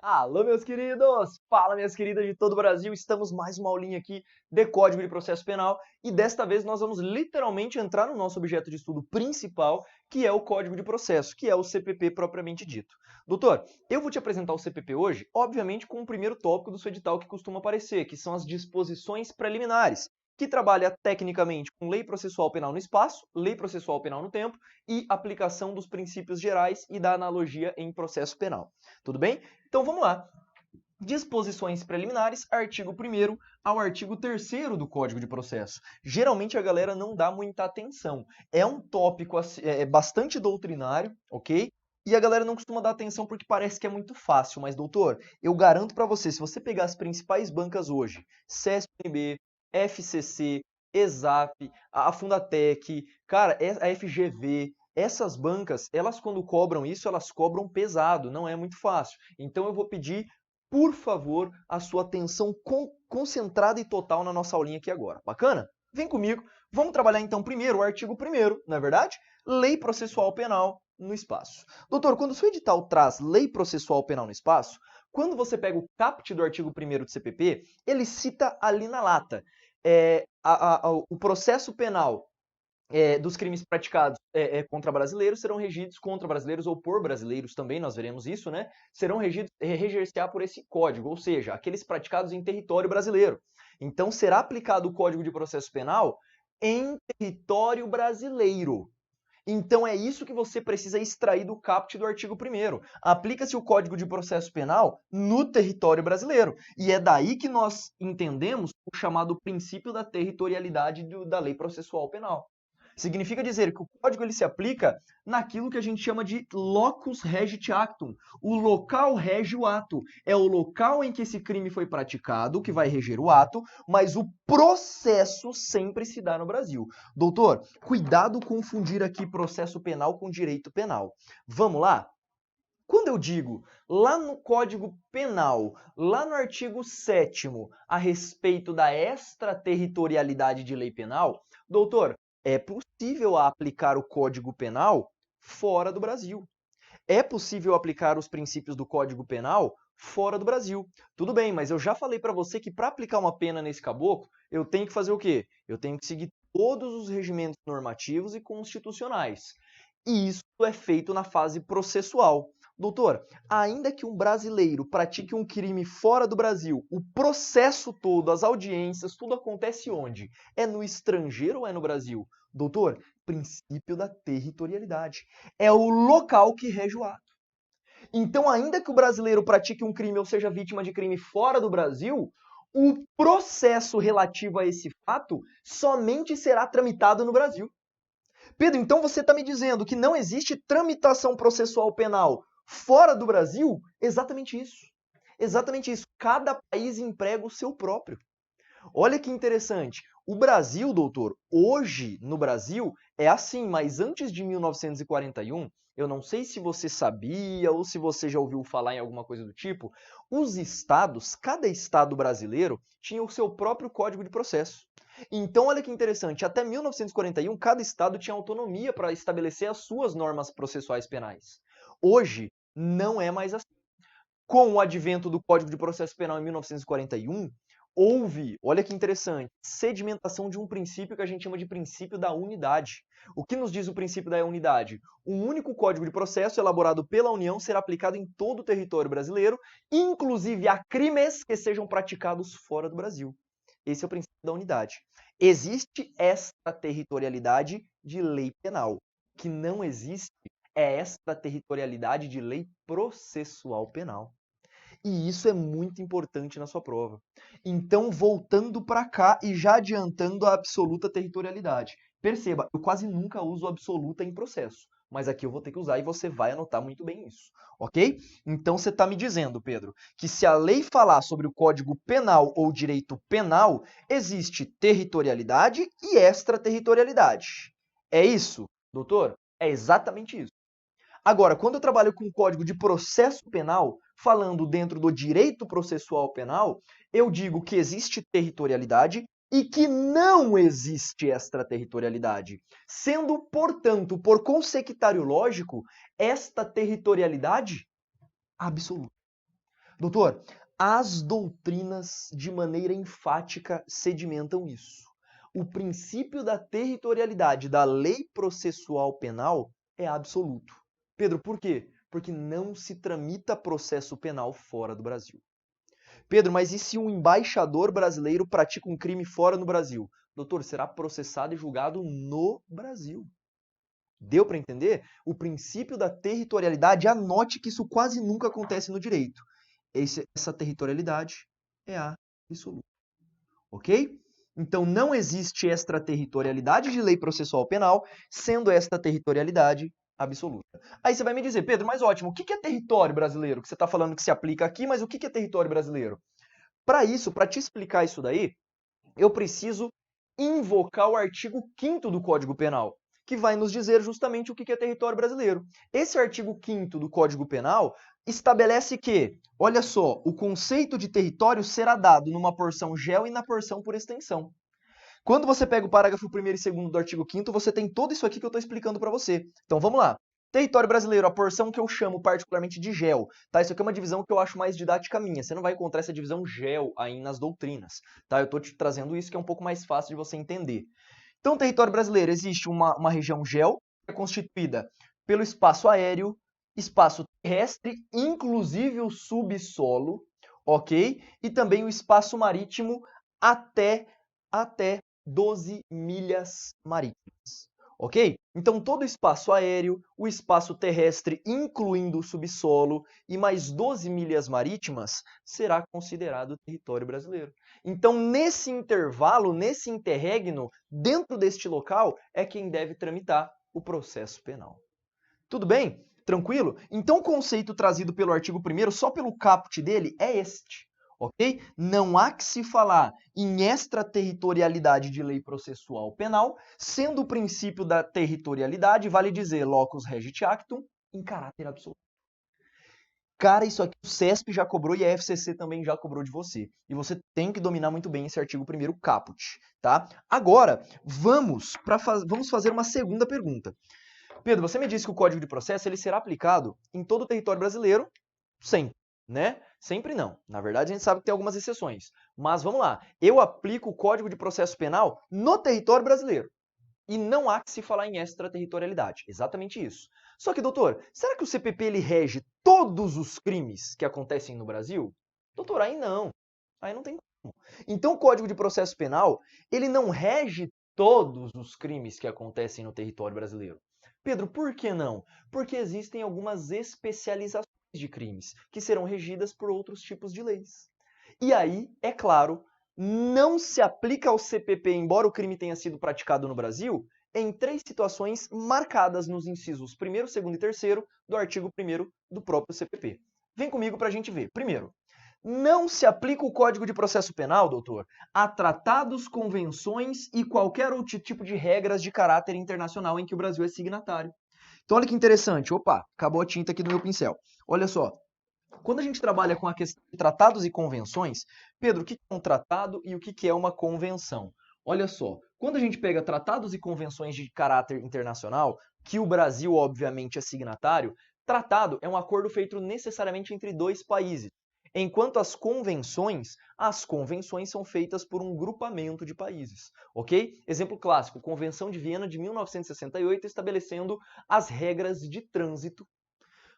Alô, meus queridos! Fala, minhas queridas de todo o Brasil! Estamos mais uma aulinha aqui de Código de Processo Penal e desta vez nós vamos literalmente entrar no nosso objeto de estudo principal, que é o Código de Processo, que é o CPP propriamente dito. Doutor, eu vou te apresentar o CPP hoje, obviamente com o primeiro tópico do seu edital que costuma aparecer, que são as disposições preliminares, que trabalha tecnicamente com lei processual penal no espaço, lei processual penal no tempo e aplicação dos princípios gerais e da analogia em processo penal. Tudo bem? Então vamos lá. Disposições preliminares, artigo 1º ao artigo 3º do Código de Processo. Geralmente a galera não dá muita atenção. É um tópico bastante doutrinário, ok? E a galera não costuma dar atenção porque parece que é muito fácil. Mas, doutor, eu garanto para você, se você pegar as principais bancas hoje, CESP-NB, FCC, ESAP, a Fundatec, cara, a FGV, essas bancas, elas quando cobram isso, elas cobram pesado, não é muito fácil. Então eu vou pedir, por favor, a sua atenção concentrada e total na nossa aulinha aqui agora. Bacana? Vem comigo. Vamos trabalhar então primeiro o artigo 1º, não é verdade? Lei processual penal no espaço. Doutor, quando o seu edital traz lei processual penal no espaço, quando você pega o caput do artigo 1º do CPP, ele cita ali na lata o processo penal dos crimes praticados contra brasileiros serão regidos contra brasileiros ou por brasileiros também, nós veremos isso, né? Serão reger-se-á por esse código, ou seja, aqueles praticados em território brasileiro. Então, será aplicado o Código de Processo Penal em território brasileiro. Então, é isso que você precisa extrair do caput do artigo 1º. Aplica-se o Código de Processo Penal no território brasileiro. E é daí que nós entendemos o chamado princípio da territorialidade da lei processual penal. Significa dizer que o código ele se aplica naquilo que a gente chama de locus regit actum. O local rege o ato. É o local em que esse crime foi praticado que vai reger o ato, mas o processo sempre se dá no Brasil. Doutor, cuidado confundir aqui processo penal com direito penal. Vamos lá? Quando eu digo lá no Código Penal, lá no artigo 7º, a respeito da extraterritorialidade de lei penal, doutor, é possível aplicar o Código Penal fora do Brasil. É possível aplicar os princípios do Código Penal fora do Brasil. Tudo bem, mas eu já falei para você que para aplicar uma pena nesse caboclo, eu tenho que fazer o quê? Eu tenho que seguir todos os regimentos normativos e constitucionais. E isso é feito na fase processual. Doutor, ainda que um brasileiro pratique um crime fora do Brasil, o processo todo, as audiências, tudo acontece onde? É no estrangeiro ou é no Brasil? Doutor, princípio da territorialidade. É o local que rege o ato. Então, ainda que o brasileiro pratique um crime ou seja vítima de crime fora do Brasil, o processo relativo a esse fato somente será tramitado no Brasil. Pedro, então você está me dizendo que não existe tramitação processual penal fora do Brasil? Exatamente isso. Exatamente isso. Cada país emprega o seu próprio. Olha que interessante. O Brasil, doutor, hoje no Brasil é assim, mas antes de 1941, eu não sei se você sabia ou se você já ouviu falar em alguma coisa do tipo, os estados, cada estado brasileiro tinha o seu próprio Código de Processo. Então, olha que interessante, até 1941, cada estado tinha autonomia para estabelecer as suas normas processuais penais. Hoje, não é mais assim. Com o advento do Código de Processo Penal em 1941, houve, olha que interessante, sedimentação de um princípio que a gente chama de princípio da unidade. O que nos diz o princípio da unidade? Um único Código de Processo elaborado pela União será aplicado em todo o território brasileiro, inclusive a crimes que sejam praticados fora do Brasil. Esse é o princípio da unidade. Existe extraterritorialidade de lei penal. O que não existe é extraterritorialidade de lei processual penal. E isso é muito importante na sua prova. Então, voltando para cá e já adiantando a absoluta territorialidade. Perceba, eu quase nunca uso absoluta em processo, mas aqui eu vou ter que usar e você vai anotar muito bem isso, ok? Então, você está me dizendo, Pedro, que se a lei falar sobre o Código Penal ou direito penal, existe territorialidade e extraterritorialidade. É isso, doutor? É exatamente isso. Agora, quando eu trabalho com o Código de Processo Penal, falando dentro do direito processual penal, eu digo que existe territorialidade e que não existe extraterritorialidade, sendo, portanto, por consectário lógico, esta territorialidade absoluta. Doutor, as doutrinas de maneira enfática sedimentam isso. O princípio da territorialidade da lei processual penal é absoluto. Pedro, por quê? Porque não se tramita processo penal fora do Brasil. Pedro, mas e se um embaixador brasileiro pratica um crime fora no Brasil? Doutor, será processado e julgado no Brasil. Deu para entender? O princípio da territorialidade, anote que isso quase nunca acontece no direito. Essa territorialidade é absoluta. Ok? Então não existe extraterritorialidade de lei processual penal, sendo esta territorialidade absoluta. Aí você vai me dizer, Pedro, mas ótimo, o que é território brasileiro? Que você está falando que se aplica aqui, mas o que é território brasileiro? Para isso, para te explicar isso daí, eu preciso invocar o artigo 5º do Código Penal, que vai nos dizer justamente o que é território brasileiro. Esse artigo 5º do Código Penal estabelece que, olha só, o conceito de território será dado numa porção gel e na porção por extensão. Quando você pega o parágrafo 1º e 2º do artigo 5º, você tem tudo isso aqui que eu estou explicando para você. Então vamos lá. Território brasileiro, a porção que eu chamo particularmente de gel, tá? Isso aqui é uma divisão que eu acho mais didática minha. Você não vai encontrar essa divisão gel aí nas doutrinas, tá? Eu estou te trazendo isso que é um pouco mais fácil de você entender. Então, território brasileiro, existe uma região gel, que é constituída pelo espaço aéreo, espaço terrestre, inclusive o subsolo, ok? E também o espaço marítimo até 12 milhas marítimas. Ok? Então, todo o espaço aéreo, o espaço terrestre, incluindo o subsolo, e mais 12 milhas marítimas, será considerado território brasileiro. Então, nesse intervalo, nesse interregno, dentro deste local, é quem deve tramitar o processo penal. Tudo bem? Tranquilo? Então, o conceito trazido pelo artigo 1º, só pelo caput dele, é este. Ok? Não há que se falar em extraterritorialidade de lei processual penal, sendo o princípio da territorialidade, vale dizer, locus regit actum, em caráter absoluto. Cara, isso aqui o CESP já cobrou e a FCC também já cobrou de você. E você tem que dominar muito bem esse artigo 1º caput, tá? Agora, vamos fazer uma segunda pergunta. Pedro, você me disse que o Código de Processo ele será aplicado em todo o território brasileiro sempre, né? Sempre não. Na verdade, a gente sabe que tem algumas exceções. Mas vamos lá. Eu aplico o Código de Processo Penal no território brasileiro. E não há que se falar em extraterritorialidade. Exatamente isso. Só que, doutor, será que o CPP ele rege todos os crimes que acontecem no Brasil? Doutor, aí não. Aí não tem como. Então, o Código de Processo Penal, ele não rege todos os crimes que acontecem no território brasileiro. Pedro, por que não? Porque existem algumas especializações de crimes que serão regidas por outros tipos de leis. E aí, é claro, não se aplica ao CPP, embora o crime tenha sido praticado no Brasil, em 3 situações marcadas nos incisos 1º, 2º e 3º do artigo 1º do próprio CPP. Vem comigo para a gente ver. Primeiro, não se aplica o Código de Processo Penal, doutor, a tratados, convenções e qualquer outro tipo de regras de caráter internacional em que o Brasil é signatário. Então, olha que interessante. Opa, acabou a tinta aqui do meu pincel. Olha só. Quando a gente trabalha com a questão de tratados e convenções, Pedro, o que é um tratado e o que é uma convenção? Olha só, quando a gente pega tratados e convenções de caráter internacional, que o Brasil, obviamente, é signatário, tratado é um acordo feito necessariamente entre 2 países. Enquanto as convenções são feitas por um grupamento de países, ok? Exemplo clássico, Convenção de Viena de 1968, estabelecendo as regras de trânsito.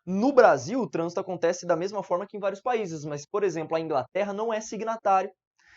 No Brasil, o trânsito acontece da mesma forma que em vários países, mas, por exemplo, a Inglaterra não é signatário.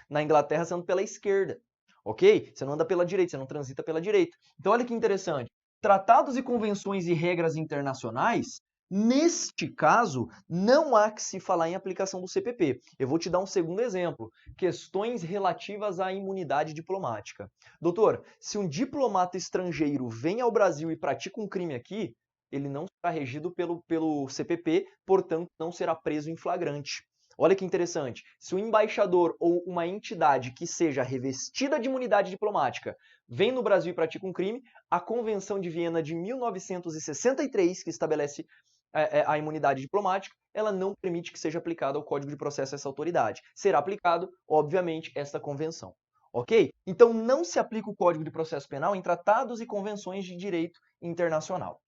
Na Inglaterra, você anda pela esquerda, ok? Você não anda pela direita, você não transita pela direita. Então, olha que interessante. Tratados e convenções e regras internacionais, neste caso, não há que se falar em aplicação do CPP. Eu vou te dar um segundo exemplo. Questões relativas à imunidade diplomática. Doutor, se um diplomata estrangeiro vem ao Brasil e pratica um crime aqui, ele não será regido pelo CPP, portanto, não será preso em flagrante. Olha que interessante. Se o embaixador ou uma entidade que seja revestida de imunidade diplomática vem no Brasil e pratica um crime, a Convenção de Viena de 1963, que estabelece a imunidade diplomática, ela não permite que seja aplicada ao Código de Processo a essa autoridade. Será aplicado, obviamente, esta convenção. Ok? Então, não se aplica o Código de Processo Penal em tratados e convenções de direito internacional.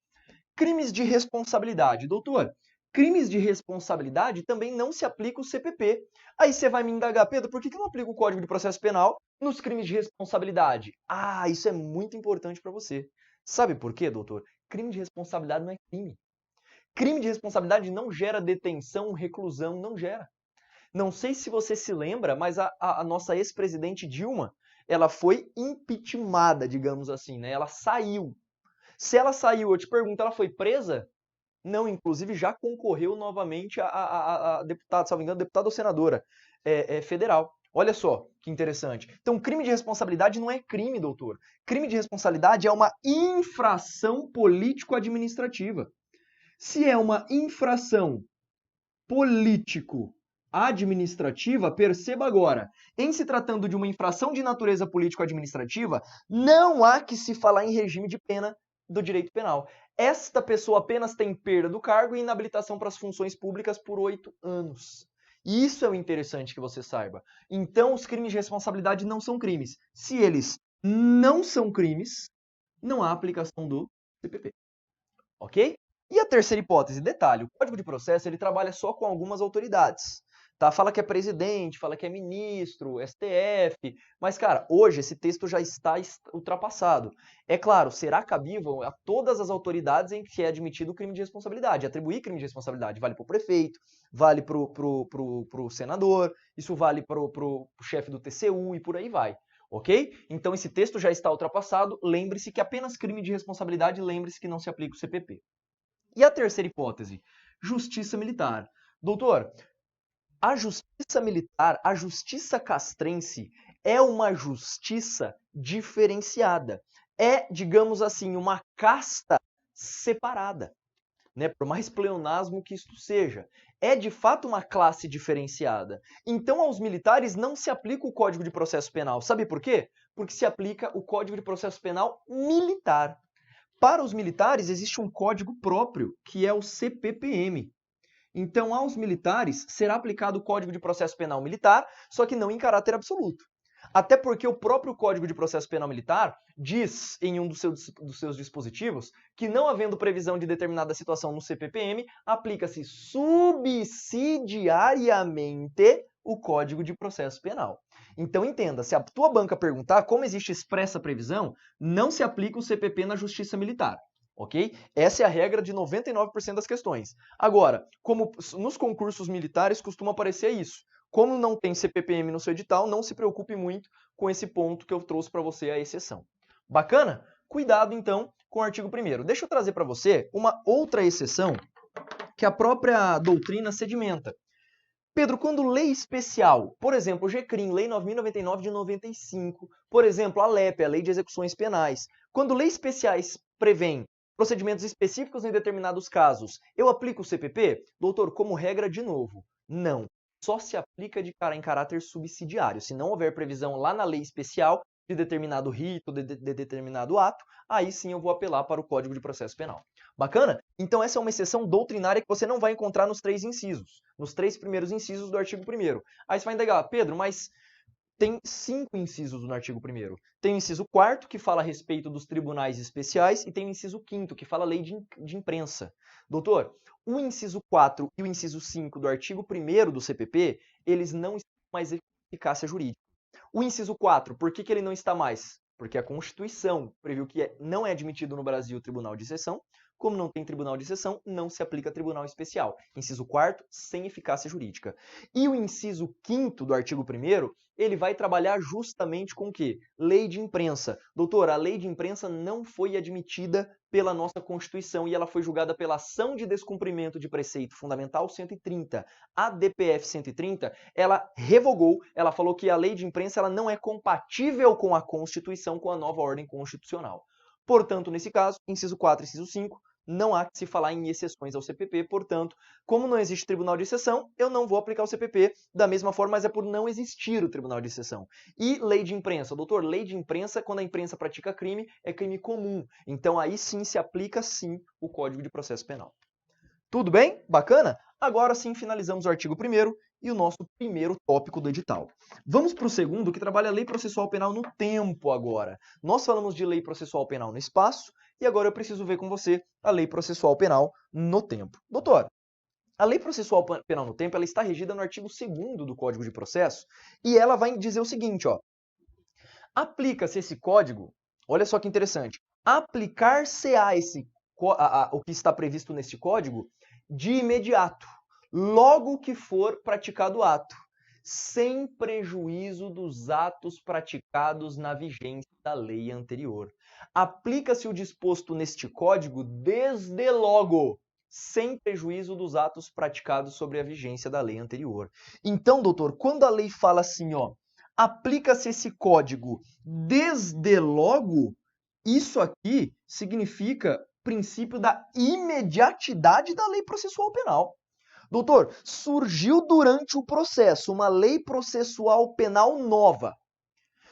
Crimes de responsabilidade. Doutor, crimes de responsabilidade também não se aplica o CPP. Aí você vai me indagar, Pedro, por que não aplica o Código de Processo Penal nos crimes de responsabilidade? Ah, isso é muito importante para você. Sabe por quê, doutor? Crime de responsabilidade não é crime. Crime de responsabilidade não gera detenção, reclusão, não gera. Não sei se você se lembra, mas a nossa ex-presidente Dilma, ela foi impeachmentada, digamos assim, né? Ela saiu. Se ela saiu, eu te pergunto, ela foi presa? Não, inclusive já concorreu novamente a deputada, salvo engano, deputada ou senadora federal. Olha só que interessante. Então, crime de responsabilidade não é crime, doutor. Crime de responsabilidade é uma infração político-administrativa. Se é uma infração político-administrativa, perceba agora, em se tratando de uma infração de natureza político-administrativa, não há que se falar em regime de pena do direito penal. Esta pessoa apenas tem perda do cargo e inabilitação para as funções públicas por 8 anos. E isso é o interessante que você saiba. Então, os crimes de responsabilidade não são crimes. Se eles não são crimes, não há aplicação do CPP. Ok? E a terceira hipótese, detalhe, o Código de Processo ele trabalha só com algumas autoridades. Tá? Fala que é presidente, fala que é ministro, STF, mas, cara, hoje esse texto já está ultrapassado. É claro, será cabível a todas as autoridades em que é admitido o crime de responsabilidade. Atribuir crime de responsabilidade vale para o prefeito, vale para o senador, isso vale para o chefe do TCU e por aí vai. Ok? Então esse texto já está ultrapassado. Lembre-se que apenas crime de responsabilidade, lembre-se que não se aplica o CPP. E a terceira hipótese? Justiça militar. Doutor, a justiça militar, a justiça castrense, é uma justiça diferenciada. É, digamos assim, uma casta separada, né? Por mais pleonasmo que isto seja. É, de fato, uma classe diferenciada. Então, aos militares não se aplica o Código de Processo Penal. Sabe por quê? Porque se aplica o Código de Processo Penal militar. Para os militares, existe um código próprio, que é o CPPM. Então, aos militares, será aplicado o Código de Processo Penal Militar, só que não em caráter absoluto. Até porque o próprio Código de Processo Penal Militar diz, em um dos seus dispositivos, que não havendo previsão de determinada situação no CPPM, aplica-se subsidiariamente o Código de Processo Penal. Então entenda, se a tua banca perguntar como existe expressa previsão, não se aplica o CPP na Justiça Militar. Ok? Essa é a regra de 99% das questões. Agora, como nos concursos militares costuma aparecer isso. Como não tem CPPM no seu edital, não se preocupe muito com esse ponto que eu trouxe para você, a exceção. Bacana? Cuidado, então, com o artigo 1º. Deixa eu trazer para você uma outra exceção que a própria doutrina sedimenta. Pedro, quando lei especial, por exemplo, o GCRIM, Lei 9.099 de 95, por exemplo, a LEP, a Lei de Execuções Penais, quando leis especiais prevêem procedimentos específicos em determinados casos, eu aplico o CPP? Doutor, como regra, de novo, não. Só se aplica em caráter subsidiário. Se não houver previsão lá na lei especial de determinado rito, de determinado ato, aí sim eu vou apelar para o Código de Processo Penal. Bacana? Então essa é uma exceção doutrinária que você não vai encontrar nos 3 incisos, nos 3 primeiros incisos do artigo 1º. Aí você vai indagar, Pedro, mas tem 5 incisos no artigo 1º. Tem o inciso 4º, que fala a respeito dos tribunais especiais, e tem o inciso 5º, que fala a lei de imprensa. Doutor, o inciso 4 e o inciso 5 do artigo 1º do CPP, eles não estão mais em eficácia jurídica. O inciso 4, por que ele não está mais? Porque a Constituição previu que não é admitido no Brasil o tribunal de exceção. Como não tem tribunal de exceção, não se aplica tribunal especial. Inciso 4º, sem eficácia jurídica. E o inciso 5º do artigo 1º, ele vai trabalhar justamente com o quê? Lei de imprensa. Doutor, a lei de imprensa não foi admitida pela nossa Constituição e ela foi julgada pela ação de descumprimento de preceito fundamental 130. A DPF 130, ela revogou, ela falou que a lei de imprensa ela não é compatível com a Constituição, com a nova ordem constitucional. Portanto, nesse caso, inciso 4 e inciso 5, não há que se falar em exceções ao CPP. Portanto, como não existe tribunal de exceção, eu não vou aplicar o CPP da mesma forma, mas é por não existir o tribunal de exceção. E lei de imprensa. Doutor, lei de imprensa, quando a imprensa pratica crime, é crime comum. Então, aí sim se aplica, sim, o Código de Processo Penal. Tudo bem? Bacana? Agora sim finalizamos o artigo 1º e o nosso primeiro tópico do edital. Vamos para o segundo, que trabalha a lei processual penal no tempo agora. Nós falamos de lei processual penal no espaço e agora eu preciso ver com você a lei processual penal no tempo. Doutor, A Lei Processual Penal no Tempo, ela está regida no artigo 2º do Código de Processo, e ela vai dizer o seguinte, ó: aplica-se esse código, olha só que interessante, aplicar-se-á o que está previsto neste código de imediato, logo que for praticado o ato, sem prejuízo dos atos praticados na vigência da lei anterior. Aplica-se o disposto neste código desde logo, sem prejuízo dos atos praticados sobre a vigência da lei anterior. Então, doutor, quando a lei fala assim, ó, aplica-se esse código desde logo, isso aqui significa princípio da imediatidade da lei processual penal. Doutor, surgiu durante o processo uma lei processual penal nova.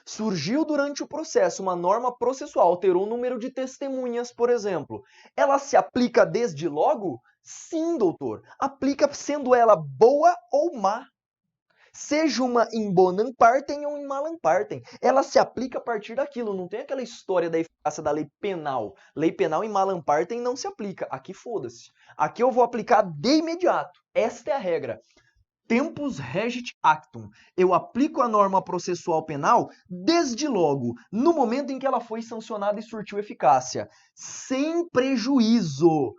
Surgiu durante o processo uma norma processual, alterou o número de testemunhas, por exemplo. Ela se aplica desde logo? Sim, doutor. Aplica sendo ela boa ou má. Seja uma in bonam partem ou in malam partem. Ela se aplica a partir daquilo. Não tem aquela história da eficácia da lei penal. Lei penal in malam partem não se aplica. Aqui foda-se. Aqui eu vou aplicar de imediato. Esta é a regra. Tempus regit actum. Eu aplico a norma processual penal desde logo, no momento em que ela foi sancionada e surtiu eficácia, sem prejuízo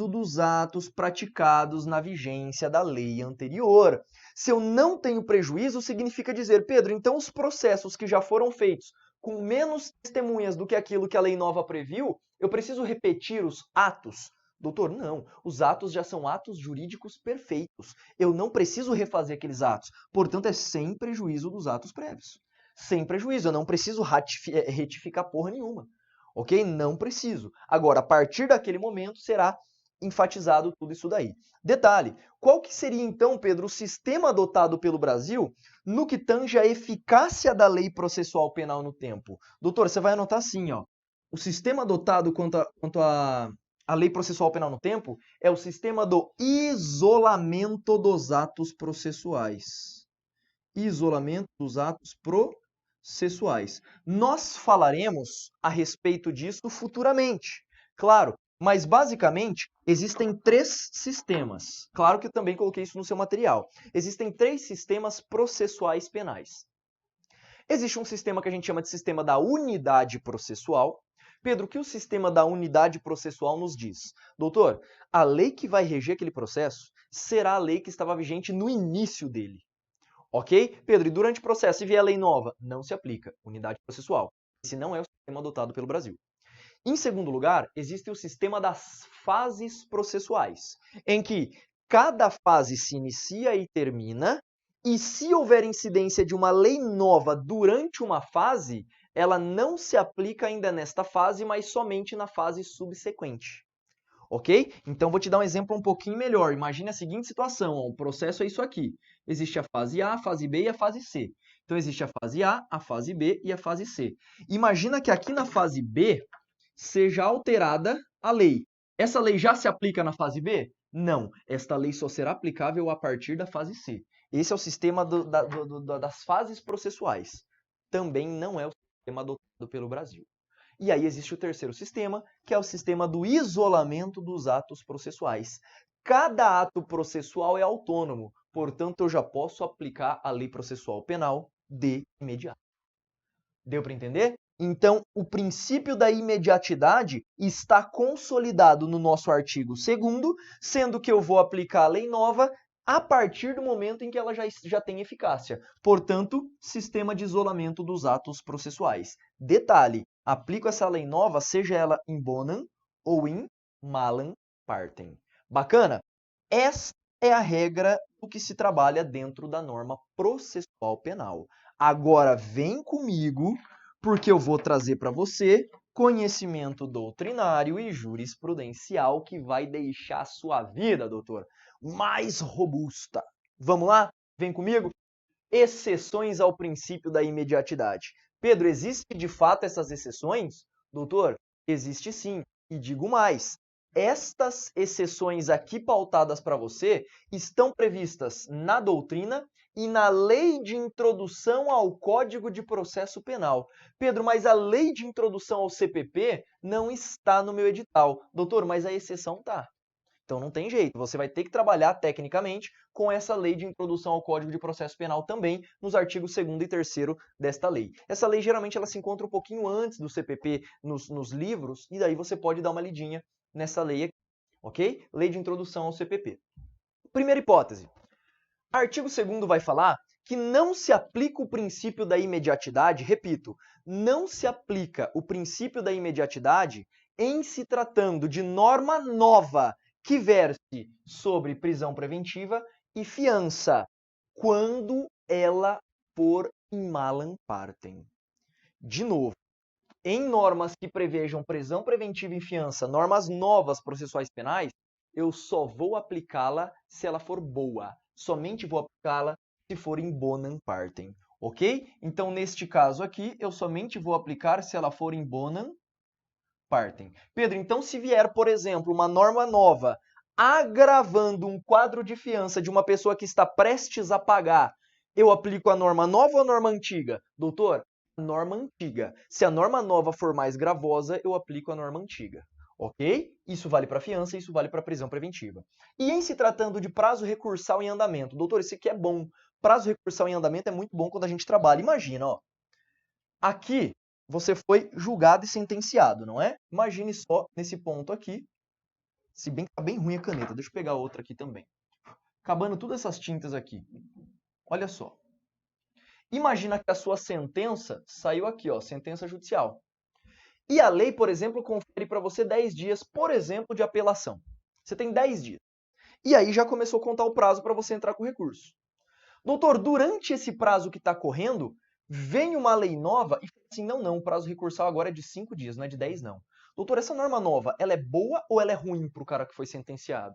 dos atos praticados na vigência da lei anterior. Se eu não tenho prejuízo, significa dizer, Pedro, então os processos que já foram feitos com menos testemunhas do que aquilo que a lei nova previu, eu preciso repetir os atos? Doutor, não. Os atos já são atos jurídicos perfeitos. Eu não preciso refazer aqueles atos. Portanto, é sem prejuízo dos atos prévios. Sem prejuízo. Eu não preciso retificar porra nenhuma. Ok? Não preciso. Agora, a partir daquele momento, será enfatizado tudo isso daí. Detalhe, qual que seria então, Pedro, o sistema adotado pelo Brasil no que tange a eficácia da lei processual penal no tempo? Doutor, você vai anotar assim, ó. O sistema adotado quanto a lei processual penal no tempo é o sistema do isolamento dos atos processuais. Isolamento dos atos processuais. Nós falaremos a respeito disso futuramente, claro, mas basicamente existem 3 sistemas. Claro que eu também coloquei isso no seu material. Existem 3 sistemas processuais penais. Existe um sistema que a gente chama de sistema da unidade processual. Pedro, o que o sistema da unidade processual nos diz? Doutor, a lei que vai reger aquele processo será a lei que estava vigente no início dele. Ok? Pedro, e durante o processo, se vier a lei nova, não se aplica. Unidade processual. Esse não é o sistema adotado pelo Brasil. Em segundo lugar, existe o sistema das fases processuais, em que cada fase se inicia e termina, e se houver incidência de uma lei nova durante uma fase, ela não se aplica ainda nesta fase, mas somente na fase subsequente. Ok? Então, vou te dar um exemplo um pouquinho melhor. Imagine a seguinte situação. Ó, o processo é isso aqui. Existe a fase A, a fase B e a fase C. Então, existe a fase A, a fase B e a fase C. Imagina que aqui na fase B seja alterada a lei. Essa lei já se aplica na fase B? Não. Esta lei só será aplicável a partir da fase C. Esse é o sistema das fases processuais. Também não é o sistema adotado pelo Brasil. E aí existe o terceiro sistema, que é o sistema do isolamento dos atos processuais. Cada ato processual é autônomo, portanto, eu já posso aplicar a lei processual penal de imediato. Deu para entender? Então, o princípio da imediatidade está consolidado no nosso artigo 2º, sendo que eu vou aplicar a lei nova a partir do momento em que ela já tem eficácia. Portanto, sistema de isolamento dos atos processuais. Detalhe, aplico essa lei nova, seja ela in bonam ou in malam partem. Bacana? Essa é a regra do que se trabalha dentro da norma processual penal. Agora vem comigo, porque eu vou trazer para você conhecimento doutrinário e jurisprudencial que vai deixar a sua vida, doutor, mais robusta. Vamos lá? Vem comigo? Exceções ao princípio da imediatidade. Pedro, existe de fato essas exceções? Doutor, existe sim. E digo mais, estas exceções aqui pautadas para você estão previstas na doutrina e na lei de introdução ao Código de Processo Penal. Pedro, mas a lei de introdução ao CPP não está no meu edital. Doutor, mas a exceção está. Então não tem jeito, você vai ter que trabalhar tecnicamente com essa lei de introdução ao Código de Processo Penal também, nos artigos 2º e 3º desta lei. Essa lei geralmente ela se encontra um pouquinho antes do CPP nos livros, e daí você pode dar uma lidinha nessa lei aqui, ok? Lei de introdução ao CPP. Primeira hipótese. Artigo 2º vai falar que não se aplica o princípio da imediatidade, repito, não se aplica o princípio da imediatidade em se tratando de norma nova que verse sobre prisão preventiva e fiança, quando ela for in malam partem. De novo, em normas que prevejam prisão preventiva e fiança, normas novas processuais penais, eu só vou aplicá-la se ela for boa. Somente vou aplicá-la se for in bonam partem, ok? Então, neste caso aqui, eu somente vou aplicar se ela for in bonam partem. Pedro, então se vier, por exemplo, uma norma nova agravando um quadro de fiança de uma pessoa que está prestes a pagar, eu aplico a norma nova ou a norma antiga? Doutor, a norma antiga. Se a norma nova for mais gravosa, eu aplico a norma antiga. Ok? Isso vale para fiança, isso vale para prisão preventiva. E em se tratando de prazo recursal em andamento, doutor, isso aqui é bom. Prazo recursal em andamento é muito bom quando a gente trabalha. Imagina, ó. Aqui você foi julgado e sentenciado, não é? Imagine só nesse ponto aqui. Se bem que tá bem ruim a caneta. Deixa eu pegar outra aqui também. Acabando todas essas tintas aqui. Olha só. Imagina que a sua sentença saiu aqui, ó, sentença judicial. E a lei, por exemplo, confere para você 10 dias, por exemplo, de apelação. Você tem 10 dias. E aí já começou a contar o prazo para você entrar com o recurso. Doutor, durante esse prazo que está correndo, vem uma lei nova e fala assim, não, o prazo recursal agora é de 5 dias, não é de 10 não. Doutor, essa norma nova, ela é boa ou ela é ruim para o cara que foi sentenciado?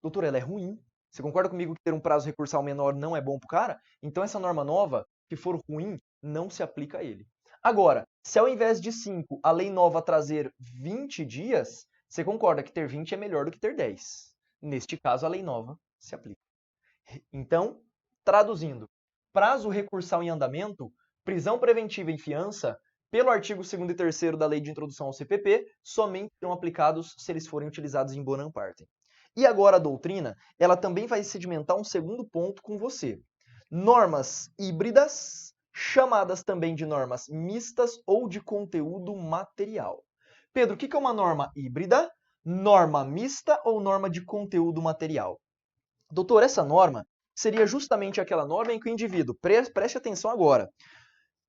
Doutor, ela é ruim. Você concorda comigo que ter um prazo recursal menor não é bom para o cara? Então essa norma nova, se for ruim, não se aplica a ele. Agora, se ao invés de 5, a lei nova trazer 20 dias, você concorda que ter 20 é melhor do que ter 10. Neste caso, a lei nova se aplica. Então, traduzindo, prazo recursal em andamento, prisão preventiva em fiança, pelo artigo 2º e 3º da Lei de Introdução ao CPP, somente serão aplicados se eles forem utilizados em bonam partem. E agora a doutrina, ela também vai sedimentar um segundo ponto com você. Normas híbridas, chamadas também de normas mistas ou de conteúdo material. Pedro, o que é uma norma híbrida, norma mista ou norma de conteúdo material? Doutor, essa norma seria justamente aquela norma em que o indivíduo, preste atenção agora,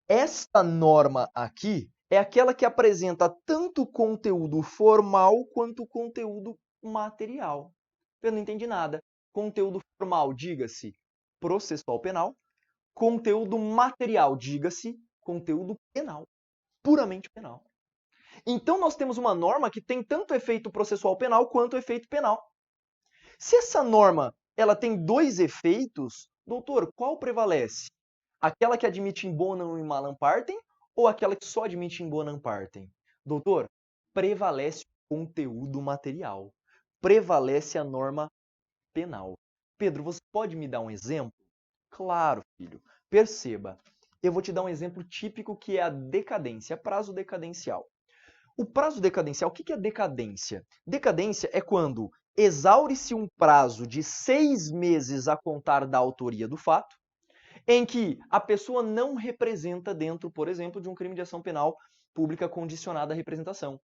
esta norma aqui é aquela que apresenta tanto conteúdo formal quanto conteúdo material. Eu não entendi nada. Conteúdo formal, diga-se processual penal. Conteúdo material, diga-se conteúdo penal. Puramente penal. Então, nós temos uma norma que tem tanto efeito processual penal quanto efeito penal. Se essa norma ela tem dois efeitos, doutor, qual prevalece? Aquela que admite in bonam e malam partem ou aquela que só admite in bonam partem? Doutor, prevalece o conteúdo material. Prevalece a norma penal. Pedro, você pode me dar um exemplo? Claro, filho. Perceba, eu vou te dar um exemplo típico que é a decadência, prazo decadencial. O prazo decadencial, o que é decadência? Decadência é quando exaure-se um prazo de 6 meses a contar da autoria do fato, em que a pessoa não representa dentro, por exemplo, de um crime de ação penal pública condicionada à representação.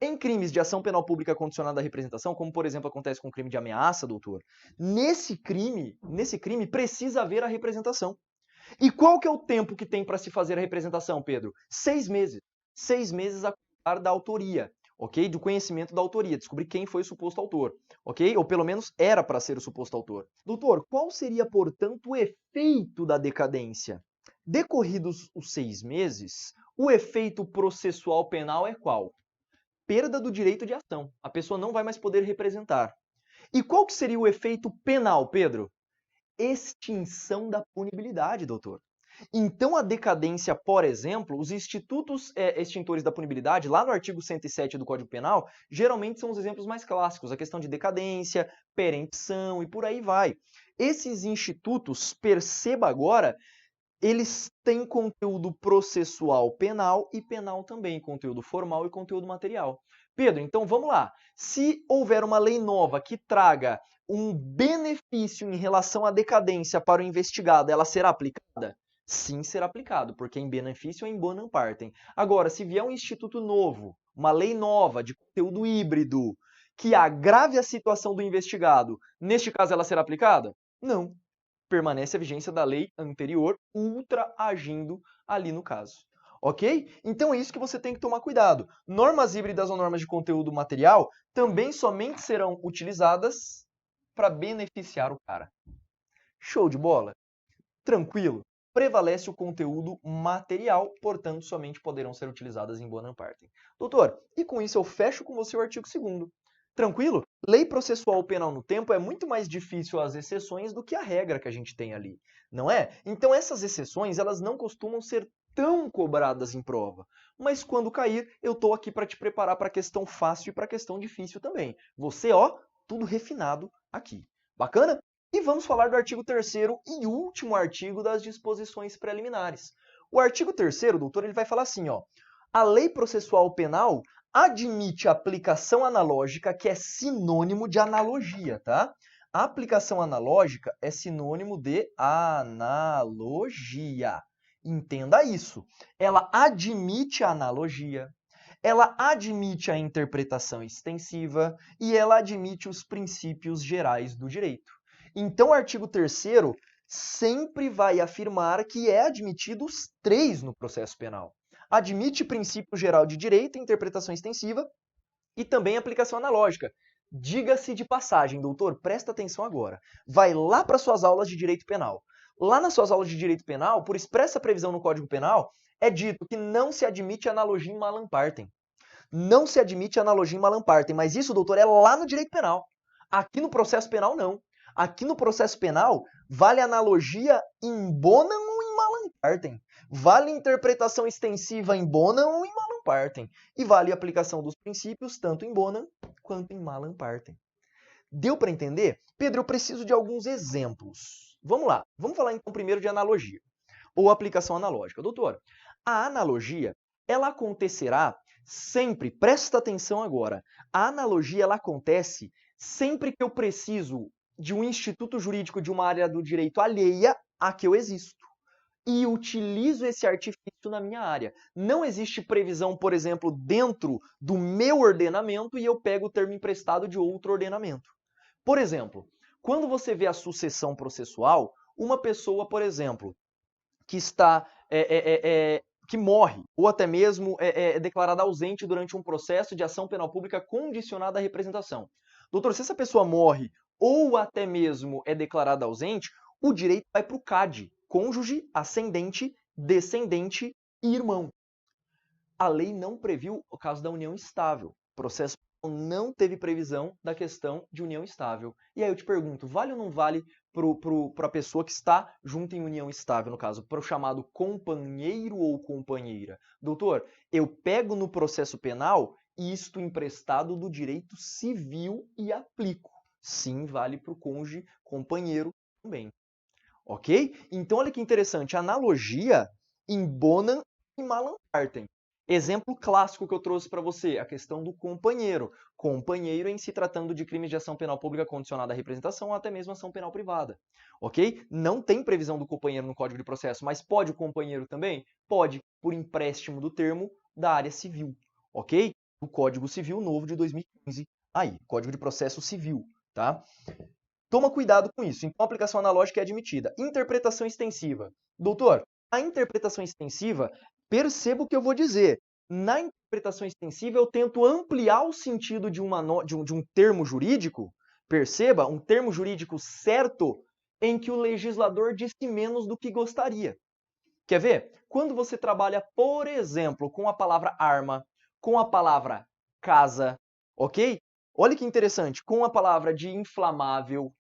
Em crimes de ação penal pública condicionada à representação, como por exemplo acontece com o crime de ameaça, doutor, nesse crime precisa haver a representação. E qual que é o tempo que tem para se fazer a representação, Pedro? 6 meses. 6 meses a contar da autoria, ok? Do conhecimento da autoria, descobrir quem foi o suposto autor, ok? Ou pelo menos era para ser o suposto autor. Doutor, qual seria, portanto, o efeito da decadência? Decorridos os 6 meses, o efeito processual penal é qual? Perda do direito de ação. A pessoa não vai mais poder representar. E qual que seria o efeito penal, Pedro? Extinção da punibilidade, doutor. Então, a decadência, por exemplo, os institutos extintores da punibilidade, lá no artigo 107 do Código Penal, geralmente são os exemplos mais clássicos, a questão de decadência, perempção e por aí vai. Esses institutos, perceba agora, eles têm conteúdo processual penal e penal também, conteúdo formal e conteúdo material. Pedro, então vamos lá. Se houver uma lei nova que traga um benefício em relação à decadência para o investigado, ela será aplicada? Sim, será aplicado, porque em benefício é in bonum partem. Agora, se vier um instituto novo, uma lei nova de conteúdo híbrido, que agrave a situação do investigado, neste caso ela será aplicada? Não. Permanece a vigência da lei anterior, ultra agindo ali no caso. Ok? Então é isso que você tem que tomar cuidado. Normas híbridas ou normas de conteúdo material também somente serão utilizadas para beneficiar o cara. Show de bola? Tranquilo? Prevalece o conteúdo material, portanto, somente poderão ser utilizadas em bonum partem. Doutor, e com isso eu fecho com você o artigo 2º. Tranquilo? Lei processual penal no tempo é muito mais difícil as exceções do que a regra que a gente tem ali, não é? Então essas exceções, elas não costumam ser tão cobradas em prova. Mas quando cair, eu estou aqui para te preparar para a questão fácil e para a questão difícil também. Você, ó, tudo refinado aqui. Bacana? E vamos falar do artigo 3º e último artigo das disposições preliminares. O artigo 3º, doutor, ele vai falar assim, ó: a lei processual penal admite a aplicação analógica, que é sinônimo de analogia, tá? A aplicação analógica é sinônimo de analogia. Entenda isso. Ela admite a analogia, ela admite a interpretação extensiva e ela admite os princípios gerais do direito. Então, o artigo 3º sempre vai afirmar que é admitido os 3 no processo penal. Admite princípio geral de direito, interpretação extensiva e também aplicação analógica. Diga-se de passagem, doutor, presta atenção agora. Vai lá para suas aulas de direito penal. Lá nas suas aulas de direito penal, por expressa previsão no Código Penal, é dito que não se admite analogia em malam partem. Não se admite analogia em malam partem, mas isso, doutor, é lá no direito penal. Aqui no processo penal, não. Aqui no processo penal, vale analogia in bonum ou in malam partem. Vale interpretação extensiva in bonum ou in malam partem. E vale a aplicação dos princípios tanto em bonum quanto em malam partem. Deu para entender? Pedro, eu preciso de alguns exemplos. Vamos lá. Vamos falar então primeiro de analogia ou aplicação analógica. Doutor, a analogia, ela acontecerá sempre, presta atenção agora, a analogia ela acontece sempre que eu preciso de um instituto jurídico de uma área do direito alheia a que eu existo. E utilizo esse artifício na minha área. Não existe previsão, por exemplo, dentro do meu ordenamento e eu pego o termo emprestado de outro ordenamento. Por exemplo, quando você vê a sucessão processual, uma pessoa, por exemplo, que está que morre ou até mesmo é declarada ausente durante um processo de ação penal pública condicionada à representação. Doutor, se essa pessoa morre ou até mesmo é declarada ausente, o direito vai para o CAD, cônjuge, ascendente, descendente e irmão. A lei não previu o caso da união estável. O processo não teve previsão da questão de união estável. E aí eu te pergunto, vale ou não vale para a pessoa que está junto em união estável, no caso, para o chamado companheiro ou companheira? Doutor, eu pego no processo penal isto emprestado do direito civil e aplico. Sim, vale para o cônjuge, companheiro também. Ok? Então, olha que interessante. Analogia in bonum e malam partem. Exemplo clássico que eu trouxe para você, a questão do companheiro. Companheiro em se tratando de crimes de ação penal pública condicionada à representação ou até mesmo ação penal privada. Ok? Não tem previsão do companheiro no Código de Processo, mas pode o companheiro também? Pode, por empréstimo do termo da área civil. Ok? O Código Civil novo de 2015. Aí, Código de Processo Civil. Tá? Toma cuidado com isso. Então, a aplicação analógica é admitida. Interpretação extensiva. Doutor, a interpretação extensiva, perceba o que eu vou dizer. Na interpretação extensiva, eu tento ampliar o sentido de um termo jurídico, perceba, um termo jurídico certo, em que o legislador disse menos do que gostaria. Quer ver? Quando você trabalha, por exemplo, com a palavra arma, com a palavra casa, ok? Olha que interessante, com a palavra de inflamável.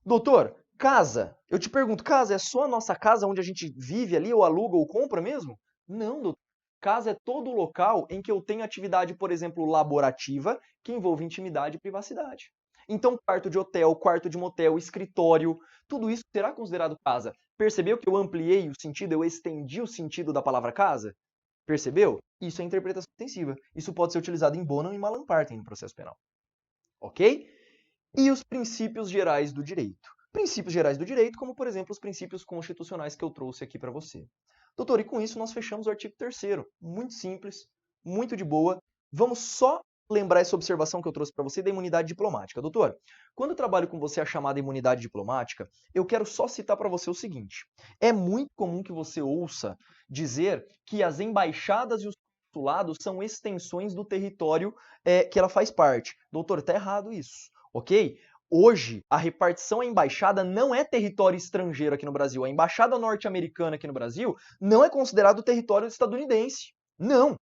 Doutor, casa. Eu te pergunto, casa é só a nossa casa onde a gente vive ali, ou aluga ou compra mesmo? Não, doutor. Casa é todo local em que eu tenho atividade, por exemplo, laborativa, que envolve intimidade e privacidade. Então, quarto de hotel, quarto de motel, escritório, tudo isso será considerado casa. Percebeu que eu ampliei o sentido, eu estendi o sentido da palavra casa? Percebeu? Isso é interpretação extensiva. Isso pode ser utilizado em Bonham e Mallam-Partin no processo penal. Ok? E os princípios gerais do direito. Princípios gerais do direito, como, por exemplo, os princípios constitucionais que eu trouxe aqui para você. Doutor, e com isso nós fechamos o artigo 3º. Muito simples, muito de boa. Vamos só lembrar essa observação que eu trouxe para você da imunidade diplomática. Doutor, quando eu trabalho com você a chamada imunidade diplomática, eu quero só citar para você o seguinte. É muito comum que você ouça dizer que as embaixadas e os consulados são extensões do território que ela faz parte. Doutor, está errado isso, ok? Hoje, a repartição à embaixada não é território estrangeiro aqui no Brasil. A embaixada norte-americana aqui no Brasil não é considerado território estadunidense. Não.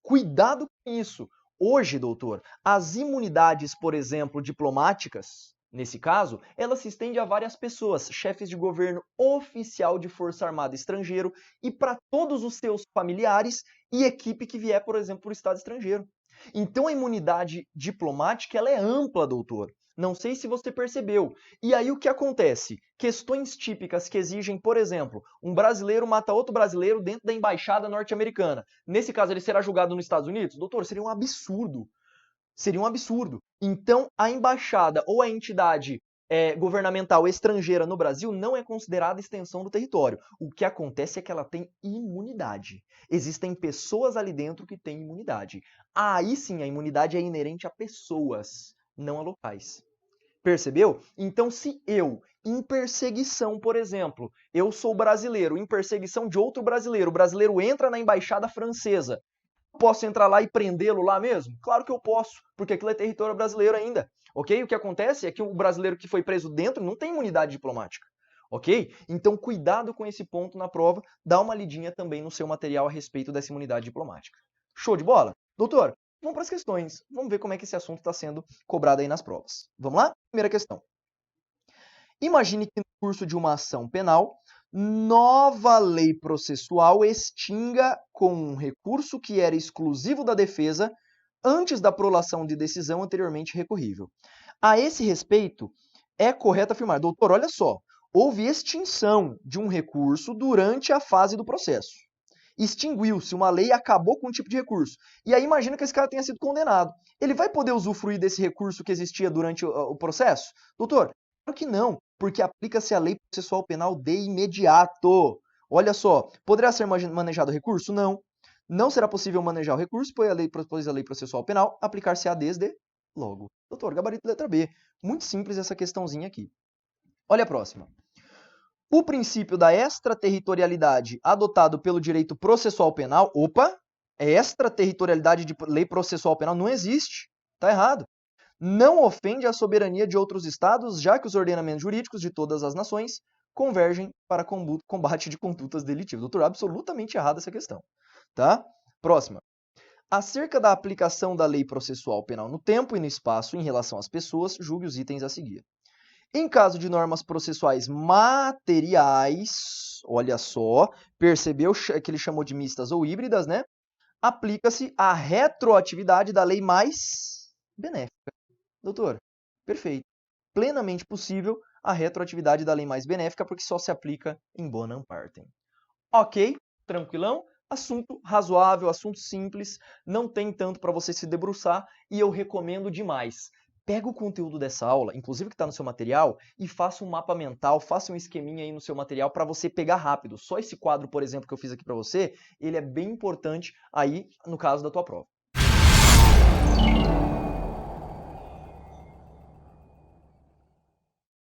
Cuidado com isso. Hoje, doutor, as imunidades, por exemplo, diplomáticas, nesse caso, elas se estendem a várias pessoas, chefes de governo oficial de força armada estrangeiro e para todos os seus familiares e equipe que vier, por exemplo, por estado estrangeiro. Então a imunidade diplomática ela é ampla, doutor. Não sei se você percebeu. E aí o que acontece? Questões típicas que exigem, por exemplo, um brasileiro mata outro brasileiro dentro da embaixada norte-americana. Nesse caso, ele será julgado nos Estados Unidos? Doutor, seria um absurdo. Seria um absurdo. Então, a embaixada ou a entidade governamental estrangeira no Brasil não é considerada extensão do território. O que acontece é que ela tem imunidade. Existem pessoas ali dentro que têm imunidade. Aí sim, a imunidade é inerente a pessoas, não a locais. Percebeu? Então, se eu, em perseguição, por exemplo, eu sou brasileiro, em perseguição de outro brasileiro, o brasileiro entra na embaixada francesa, posso entrar lá e prendê-lo lá mesmo? Claro que eu posso, porque aquilo é território brasileiro ainda, ok? O que acontece é que o brasileiro que foi preso dentro não tem imunidade diplomática, ok? Então, cuidado com esse ponto na prova, dá uma lidinha também no seu material a respeito dessa imunidade diplomática. Show de bola? Doutor, vamos para as questões. Vamos ver como é que esse assunto está sendo cobrado aí nas provas. Vamos lá? Primeira questão. Imagine que no curso de uma ação penal, nova lei processual extinga com um recurso que era exclusivo da defesa antes da prolação de decisão anteriormente recorrível. A esse respeito, é correto afirmar, doutor, olha só, houve extinção de um recurso durante a fase do processo. Extinguiu-se uma lei e acabou com um tipo de recurso. E aí imagina que esse cara tenha sido condenado. Ele vai poder usufruir desse recurso que existia durante o processo? Doutor, claro que não, porque aplica-se a lei processual penal de imediato. Olha só, poderá ser manejado o recurso? Não. Não será possível manejar o recurso, pois a lei processual penal aplicar-se-á desde logo. Doutor, gabarito letra B. Muito simples essa questãozinha aqui. Olha a próxima. O princípio da extraterritorialidade adotado pelo direito processual penal, extraterritorialidade de lei processual penal não existe, está errado. Não ofende a soberania de outros estados, já que os ordenamentos jurídicos de todas as nações convergem para combate de condutas delitivas. Doutor, absolutamente errada essa questão. Tá? Próxima. Acerca da aplicação da lei processual penal no tempo e no espaço em relação às pessoas, julgue os itens a seguir. Em caso de normas processuais materiais, olha só, percebeu que ele chamou de mistas ou híbridas, né? Aplica-se a retroatividade da lei mais benéfica. Doutor, perfeito. Plenamente possível a retroatividade da lei mais benéfica, porque só se aplica em bonum partem. Ok, tranquilão? Assunto razoável, assunto simples, não tem tanto para você se debruçar e eu recomendo demais. Pega o conteúdo dessa aula, inclusive que está no seu material, e faça um mapa mental, faça um esqueminha aí no seu material para você pegar rápido. Só esse quadro, por exemplo, que eu fiz aqui para você, ele é bem importante aí no caso da tua prova.